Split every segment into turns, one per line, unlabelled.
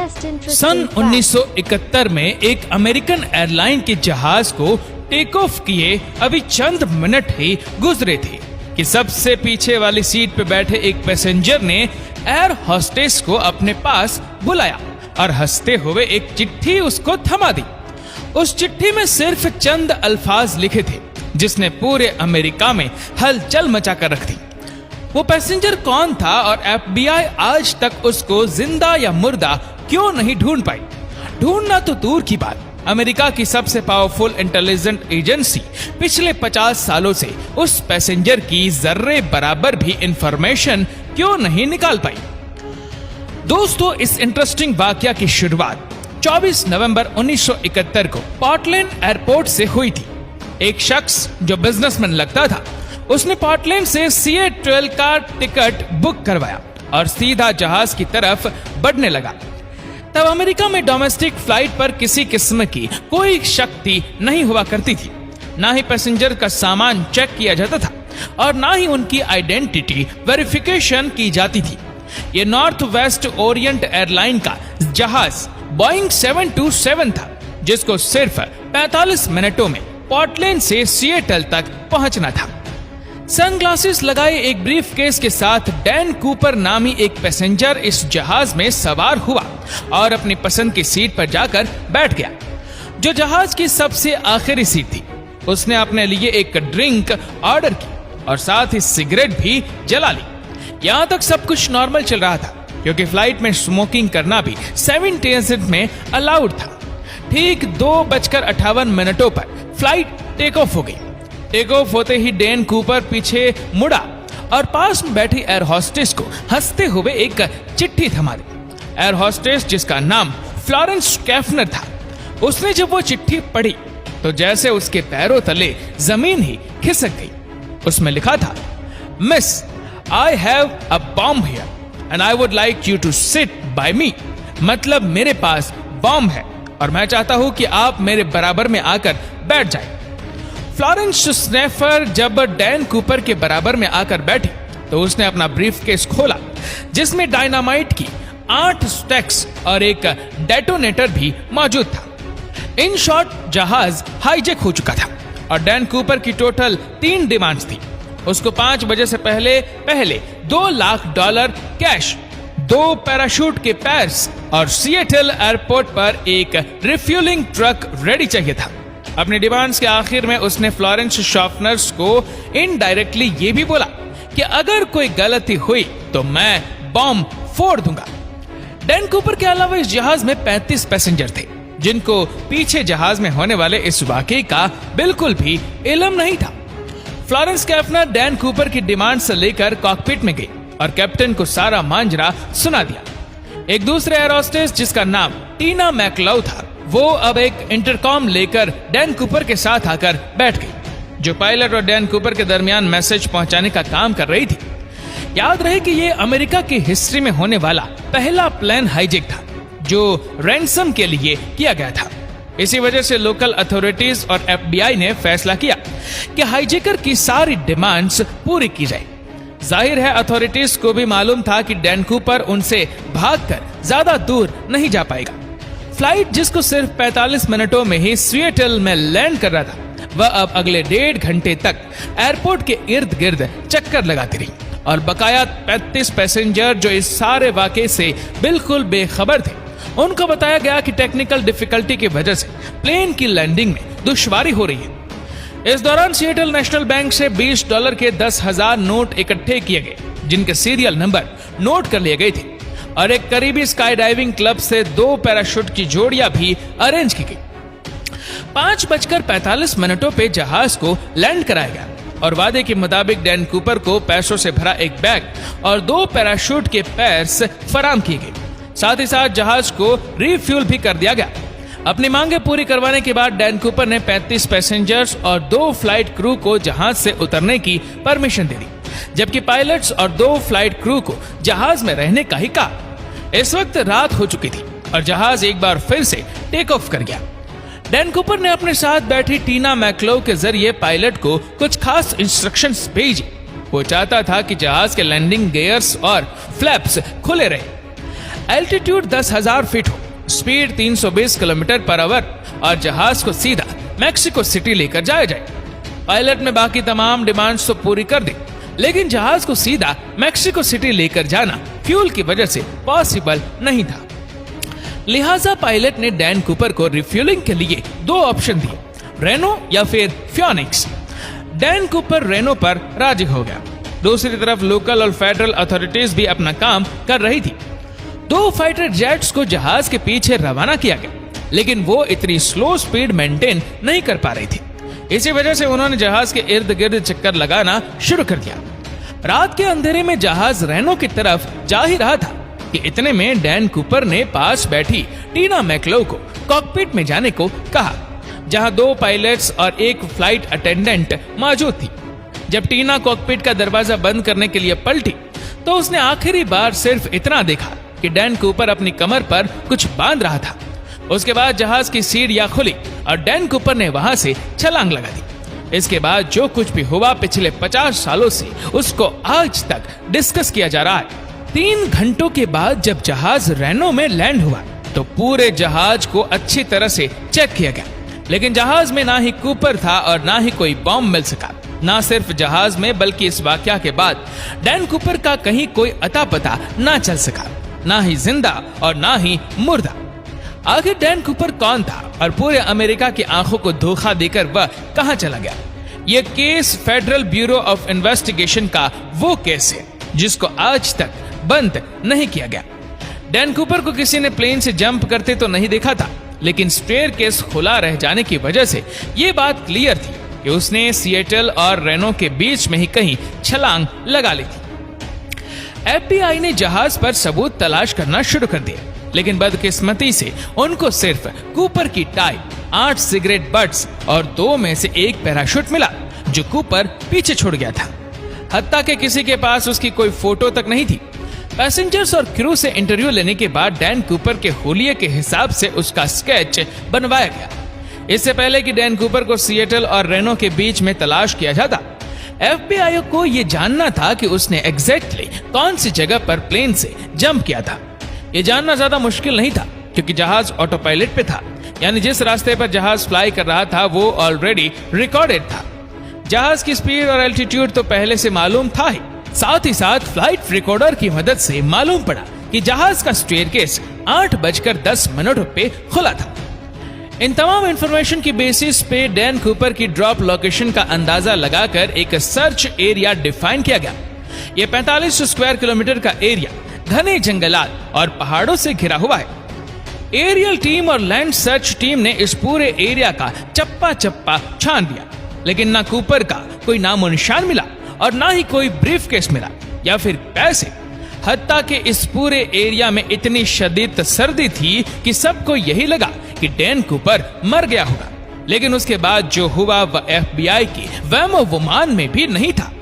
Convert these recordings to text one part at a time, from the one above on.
सन 1971 में एक American airline के जहाज को टेक ऑफ किए अभी चंद मिनट ही गुजरे थे कि सबसे पीछे वाली सीट पे बैठे एक पैसेंजर ने एयर होस्टेस को अपने पास बुलाया और हंसते हुए एक चिट्ठी उसको थमा दी। उस चिट्ठी में सिर्फ चंद अल्फाज लिखे थे जिसने पूरे अमेरिका में हलचल मचा कर रख दी। वो पैसेंजर कौन था और FBI आज तक उसको जिंदा या मुर्दा क्यों नहीं ढूंढ पाई? ढूंढना तो दूर की बात, अमेरिका की सबसे पावरफुल इंटेलिजेंस एजेंसी पिछले 50 सालों से उस पैसेंजर की जर्रे बराबर भी इंफॉर्मेशन क्यों नहीं निकाल पाई? दोस्तों, इस इंटरेस्टिंग वाकया की शुरुआत 24 नवंबर 1971 को पोर्टलैंड एयरपोर्ट से हुई थी। एक शख्स जो बिजनेसमैन लगता था, उसने पोर्टलैंड से सिएटल का टिकट बुक करवाया और सीधा जहाज की तरफ बढ़ने लगा। तब अमेरिका में डोमेस्टिक फ्लाइट पर किसी किस्म की कोई शक्ति नहीं हुआ करती थी, ना ही पैसेंजर का सामान चेक किया जाता था और ना ही उनकी आइडेंटिटी वेरिफिकेशन की जाती थी। ये नॉर्थ वेस्ट ओरिएंट एयरलाइन का जहाज बोइंग 727 था, जिसको सिर्फ 45 मिनटों में पोर्टलैंड से सिएटल तक पहुंचना था। सनग्लासेस लगाए एक ब्रीफकेस के साथ डैन कूपर नामी एक पैसेंजर इस जहाज में सवार हुआ और अपनी पसंद की सीट पर जाकर बैठ गया, जो जहाज की सबसे आखिरी सीट थी। उसने अपने लिए एक ड्रिंक ऑर्डर की और साथ ही सिगरेट भी जला ली। यहाँ तक सब कुछ नॉर्मल चल रहा था क्योंकि फ्लाइट में स्मोकिंग करना भी 7 में अलाउड था। ठीक 2:58 पर फ्लाइट टेक ऑफ हो गई। टेक ऑफ होते ही डैन कूपर पीछे मुड़ा और पास में बैठी एयर होस्टेस को हंसते हुए एक चिट्ठी थमा दी। एयर होस्टेस, जिसका नाम फ्लोरेंस कैफनर था, उसने जब वो चिट्ठी पढ़ी तो जैसे उसके पैरों तले जमीन ही खिसक गई। उसमें लिखा था, miss, I have a bomb here and I would like you to sit by me. मतलब मेरे पास बॉम्ब है और मैं चाहता हूं कि आप मेरे बराबर में आकर बैठ जाए। फ्लोरेंस स्नेफर जब डैन कूपर के बराबर में आकर बैठी तो उसने अपना ब्रीफकेस खोला, जिसमें डायनामाइट की 8 स्टैक्स और एक डेटोनेटर भी मौजूद था। इन शॉर्ट, जहाज हाईजैक हो चुका था और डैन कूपर की टोटल 3 डिमांड्स थी। उसको 5 बजे से पहले $2 लाख कैश, 2 पैराशूट के पैर्स और सिएटल एयरपोर्ट पर एक रिफ्यूलिंग ट्रक रेडी चाहिए था। अपनी डिमांड्स के आखिर में उसने फ्लोरेंस शॉर्फनर्स को इनडायरेक्टली ये भी बोला कि अगर कोई गलती हुई तो मैं बॉम्ब फोड़ दूंगा। डैन कूपर के अलावा इस जहाज में 35 पैसेंजर थे, जिनको पीछे जहाज में होने वाले इस वाकये का बिल्कुल भी इल्म नहीं था। फ्लोरेंस कैफनर डैन कूपर की डिमांड से लेकर कॉकपिट में गई और कैप्टन को सारा मांजरा सुना दिया। एक दूसरे एयर होस्टेस, जिसका नाम टीना मैकलाउ था, वो अब एक इंटरकॉम लेकर डैन कूपर के साथ आकर बैठ गई, जो पायलट और डैन कूपर के दरमियान मैसेज पहुंचाने का काम कर रही थी। याद रहे कि ये अमेरिका की हिस्ट्री में होने वाला पहला प्लेन हाईजैक था जो रैंसम के लिए किया गया था। इसी वजह से लोकल अथॉरिटीज और FBI ने फैसला किया कि हाईजैकर की सारी डिमांड्स पूरी की जाए। जाहिर है अथॉरिटीज को भी मालूम था कि डैन कूपर उनसे भागकर ज्यादा दूर नहीं जा पाएगा। फ्लाइट, जिसको सिर्फ 45 मिनटों में ही सिएटल में लैंड कर रहा था, वह अब अगले 1.5 घंटे तक एयरपोर्ट के इर्द गिर्द चक्कर लगाती रही और बकाया 35 पैसेंजर जो इस सारे वाकये से बिल्कुल बेखबर थे, उनको बताया गया कि टेक्निकल डिफिकल्टी की वजह से प्लेन की लैंडिंग में दुश्वारी हो रही है। इस दौरान सिएटल नेशनल बैंक से $20 के 10,000 नोट इकट्ठे किए गए, जिनके सीरियल नंबर नोट कर लिए गए थे, और एक करीबी स्काई डाइविंग क्लब से 2 पैराशूट की जोड़ियां भी अरेंज की गई। 5:45 पे जहाज को लैंड कराया गया और वादे के मुताबिक डैन कूपर को पैसों से भरा एक बैग और 2 पैराशूट के पैर्स फराम किए गए। साथ ही साथ जहाज को रिफ्यूल भी कर दिया गया। अपनी मांगे पूरी करवाने के बाद डैन कूपर ने 35 पैसेंजर्स और 2 फ्लाइट क्रू को जहाज से उतरने की परमिशन दे दी, जबकि पायलट्स और 2 फ्लाइट क्रू को जहाज में रहने का ही कहा। इस वक्त रात हो चुकी थी और जहाज एक बार फिर से टेक ऑफ कर गया। डैन कूपर ने अपने साथ बैठी टीना मैकलाउ के जरिए पायलट को कुछ खास इंस्ट्रक्शंस भेजी। वो चाहता था कि जहाज के लैंडिंग गियर्स और फ्लैप्स खुले रहे। एल्टीट्यूड 10,000 फीट हो, स्पीड 320 किलोमीटर पर आवर और जहाज को सीधा मैक्सिको सिटी लेकर जाया जाए। पायलट ने बाकी तमाम डिमांड्स तो पूरी कर दी, लेकिन जहाज को सीधा मैक्सिको सिटी लेकर जाना फ्यूल की वजह से पॉसिबल नहीं था। लिहाजा पायलट ने डैन कूपर को रिफ्यूलिंग के लिए 2 ऑप्शन दिए, रेनो या फिर फियोनिक्स। डैन कूपर रेनो पर राजी हो गया। दूसरी तरफ लोकल और फेडरल अथॉरिटीज भी अपना काम कर रही थी। 2 फाइटर जेट्स को जहाज के पीछे रवाना किया गया, लेकिन वो इतनी स्लो स्पीड मेंटेन नहीं कर पा रही थी। इसी वजह से उन्होंने जहाज के इर्द गिर्द चक्कर लगाना शुरू कर दिया। रात के अंधेरे में जहाज रेनो की तरफ जा ही रहा था कि इतने में डैन कूपर ने पास बैठी टीना मैकलो को कॉकपिट में जाने को कहा, जहां 2 पायलट्स और 1 फ्लाइट अटेंडेंट मौजूद थी। जब टीना कॉकपिट का दरवाजा बंद करने के लिए पलटी तो उसने आखिरी बार सिर्फ इतना देखा कि डैन कूपर अपनी कमर पर कुछ बांध रहा था। उसके बाद जहाज की सीढ़ियां खुली और डैन कूपर ने वहां से छलांग लगा दी। इसके बाद जो कुछ भी हुआ पिछले 50 सालों से उसको आज तक डिस्कस किया जा रहा है। 3 घंटों के बाद जब जहाज रेनो में लैंड हुआ तो पूरे जहाज को अच्छी तरह से चेक किया गया, लेकिन जहाज में ना ही कूपर था और ना ही कोई बॉम्ब मिल सका। ना सिर्फ जहाज में बल्कि इस वाकया के बाद डैन कूपर का कहीं कोई अता पता ना चल सका, ना ही जिंदा और ना ही मुर्दा। आखिर डैन कूपर कौन था और पूरे अमेरिका की आंखों को धोखा देकर वह कहां चला गया? यह case federal bureau of investigation का वो केस है जिसको आज तक बंद नहीं किया गया। डैन कूपर को किसी ने प्लेन से जंप करते तो नहीं देखा था, लेकिन स्टेयर केस खुला रह जाने की वजह से ये बात क्लियर थी कि उसने सिएटल और रेनो के बीच में ही कहीं छलांग लगा ली थी। एफबीआई ने जहाज पर सबूत तलाश करना शुरू कर दिया, लेकिन बदकिस्मती से उनको सिर्फ कूपर की टाई, 8 सिगरेट बट्स और 2 में से 1 पैराशूट मिला जो कूपर पीछे छोड़ गया था। हत्ता के किसी के पास उसकी कोई फोटो तक नहीं थी। पैसेंजर्स और क्रू से इंटरव्यू लेने के बाद डैन कूपर के हुलिये के हिसाब से उसका स्केच बनवाया गया। इससे पहले कि डैन कूपर को सिएटल और रेनो के बीच में तलाश किया जाता, एफबीआई को यह जानना था कि उसने एग्जैक्टली कौन सी जगह पर प्लेन से जंप किया था। यह जानना ज्यादा मुश्किल नहीं था क्योंकि जहाज ऑटो पायलट पे था, यानी जिस रास्ते पर जहाज फ्लाई कर रहा था वो ऑलरेडी रिकॉर्डेड था। जहाज की स्पीड और एल्टीट्यूड तो पहले से मालूम था ही, साथ ही साथ फ्लाइट रिकॉर्डर की मदद से मालूम पड़ा कि जहाज का स्टेयरकेस 8:10 पे खुला था। इन तमाम इंफॉर्मेशन की बेसिस पे डैन कूपर की ड्रॉप लोकेशन का अंदाजा लगाकर एक सर्च एरिया डिफाइन किया गया। यह 4500 स्क्वायर किलोमीटर का एरिया घने जंगलात और पहाड़ों से घिरा हुआ है। एरियल टीम और लैंड सर्च टीम ने इस पूरे एरिया का चप्पा चप्पा छान दिया, लेकिन ना कूपर का कोई नामो निशान मिला और ना ही कोई ब्रीफकेस मिला या फिर पैसे। हत्ता के इस पूरे एरिया में इतनी शदीद सर्दी थी कि सबको यही लगा कि डैन कूपर मर गया होगा, लेकिन उसके बाद जो हुआ वह एफबीआई की वहमो-गुमान में भी नहीं था।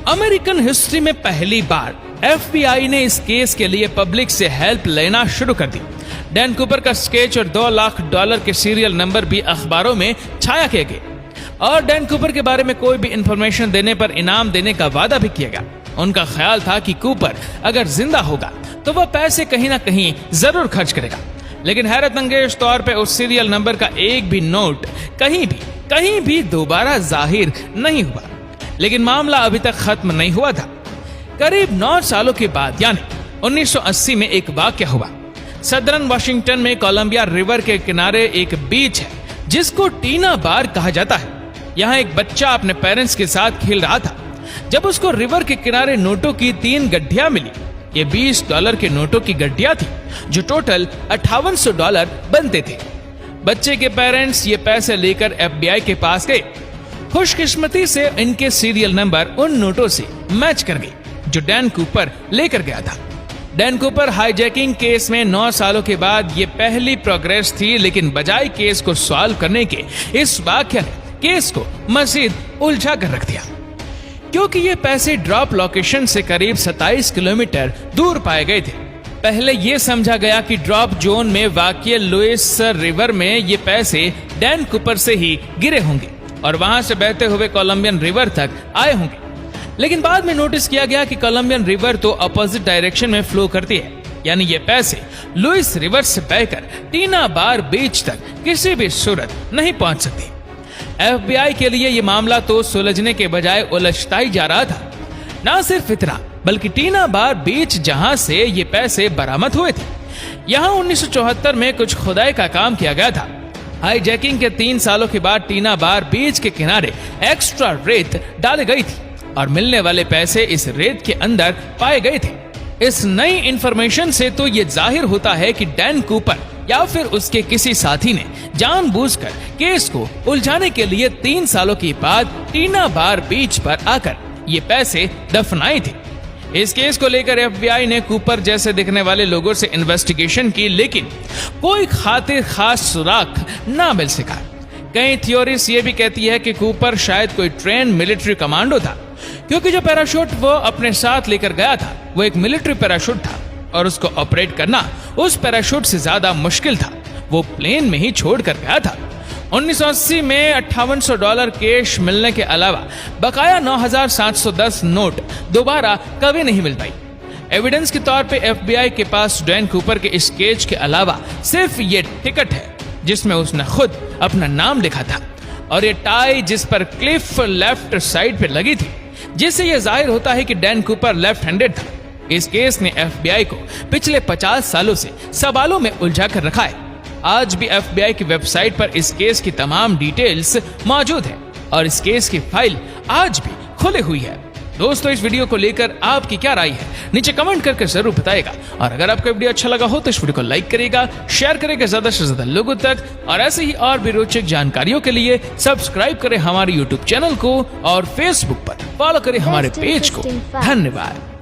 अमेरिकन हिस्ट्री में पहली बार एफबीआई ने इस केस के लिए पब्लिक से हेल्प लेना शुरू कर दी। डैन कूपर का स्केच और $2 लाख के सीरियल नंबर भी अखबारों में छाया किए गए और डैन कूपर के बारे में कोई भी इंफॉर्मेशन देने पर इनाम देने का वादा भी किया गया। उनका ख्याल था कि कूपर अगर जिंदा होगा तो वह पैसे कहीं ना कहीं जरूर खर्च करेगा, लेकिन हैरत अंगेज तौर पे उस सीरियल नंबर का एक भी नोट कहीं भी दोबारा जाहिर नहीं हुआ। लेकिन मामला अभी तक खत्म नहीं हुआ था। करीब 9 सालों के बाद यानी 1980 में एक वाकया हुआ। सदर्न वाशिंगटन में कोलंबिया रिवर के किनारे एक बीच है जिसको टीना बार कहा जाता है। यहाँ एक बच्चा अपने पेरेंट्स के साथ खेल रहा था जब उसको रिवर के किनारे नोटों की 3 गड्ढियां मिली। ये $20 के नोटों की गड्ढियां थी जो टोटल $5800 बनते थे। बच्चे के पेरेंट्स ये पैसे लेकर एफबीआई के पास गए। खुशकिस्मती से इनके सीरियल नंबर उन नोटों से मैच कर गई जो डैन कूपर लेकर गया था। डैन कूपर हाईजैकिंग केस में 9 सालों के बाद ये पहली प्रोग्रेस थी, लेकिन बजाय केस को सॉल्व करने के इस वाकया ने केस को मजीद उलझा कर रख दिया, क्योंकि ये पैसे ड्रॉप लोकेशन से करीब 27 किलोमीटर दूर पाए गए थे। पहले ये समझा गया कि ड्रॉप जोन में वाक़ई लुइस रिवर में ये पैसे डैन कूपर से ही गिरे होंगे और वहां से बहते हुए कोलंबियन रिवर तक आए होंगे, लेकिन बाद में नोटिस किया गया कि कोलंबियन रिवर तो अपोजिट डायरेक्शन में फ्लो करती है, यानी ये पैसे लुइस रिवर से बहकर टीना बार बीच तक किसी भी सूरत नहीं पहुंच सकती। FBI के लिए ये मामला तो सुलझने के बजाय उलझता ही जा रहा था। ना सिर्फ इतना, बल्कि टीना बार बीच जहां से ये पैसे बरामद हुए थे, यहाँ 1974 में कुछ खुदाई का काम किया गया था। हाईजैकिंग के 3 सालों के बाद टीना बार बीच के किनारे एक्स्ट्रा रेत डाली गई थी और मिलने वाले पैसे इस रेत के अंदर पाए गए थे। इस नई इंफॉर्मेशन से तो ये जाहिर होता है कि डैन कूपर या फिर उसके किसी साथी ने जानबूझकर केस को उलझाने के लिए 3 सालों के बाद टीना बार बीच पर आकर ये पैसे दफनाए थे। इस केस को लेकर FBI ने कूपर जैसे दिखने वाले लोगों से इन्वेस्टिगेशन की, लेकिन कोई खातिर खास सुराग ना मिल सका। कई थ्योरीज ये भी कहती है कि कूपर शायद कोई ट्रेन मिलिट्री कमांडो था, क्योंकि जो पैराशूट वो अपने साथ लेकर गया था वो एक मिलिट्री पैराशूट था और उसको ऑपरेट करना उस पैराशूट से ज्यादा मुश्किल था। वो प्लेन में ही छोड़ कर गया था। 1980 में $5800 कैश मिलने के अलावा बकाया 9710 नोट दोबारा कभी नहीं मिल पाई। एविडेंस के तौर पे FBI के पास डैन कूपर के इस केस के अलावा सिर्फ ये टिकट है जिसमें उसने खुद अपना नाम लिखा था और ये टाई जिस पर क्लिफ लेफ्ट साइड पे लगी थी, जिससे यह जाहिर होता है कि डैन कूपर लेफ्ट हैंडेड था। इस केस ने FBI को पिछले 50 सालों से सवालों में उलझा कर रखा है। आज भी FBI की वेबसाइट पर इस केस की तमाम डिटेल्स मौजूद है और इस केस की फाइल आज भी खुली हुई है। दोस्तों, इस वीडियो को लेकर आपकी क्या राय है नीचे कमेंट करके जरूर बताएगा और अगर आपको वीडियो अच्छा लगा हो तो इस वीडियो को लाइक करेगा, शेयर करेगा ज्यादा से ज्यादा लोगों तक और ऐसे ही और भी रोचक जानकारियों के लिए सब्सक्राइब करें हमारे YouTube चैनल को और Facebook पर फॉलो करें हमारे पेज को। धन्यवाद।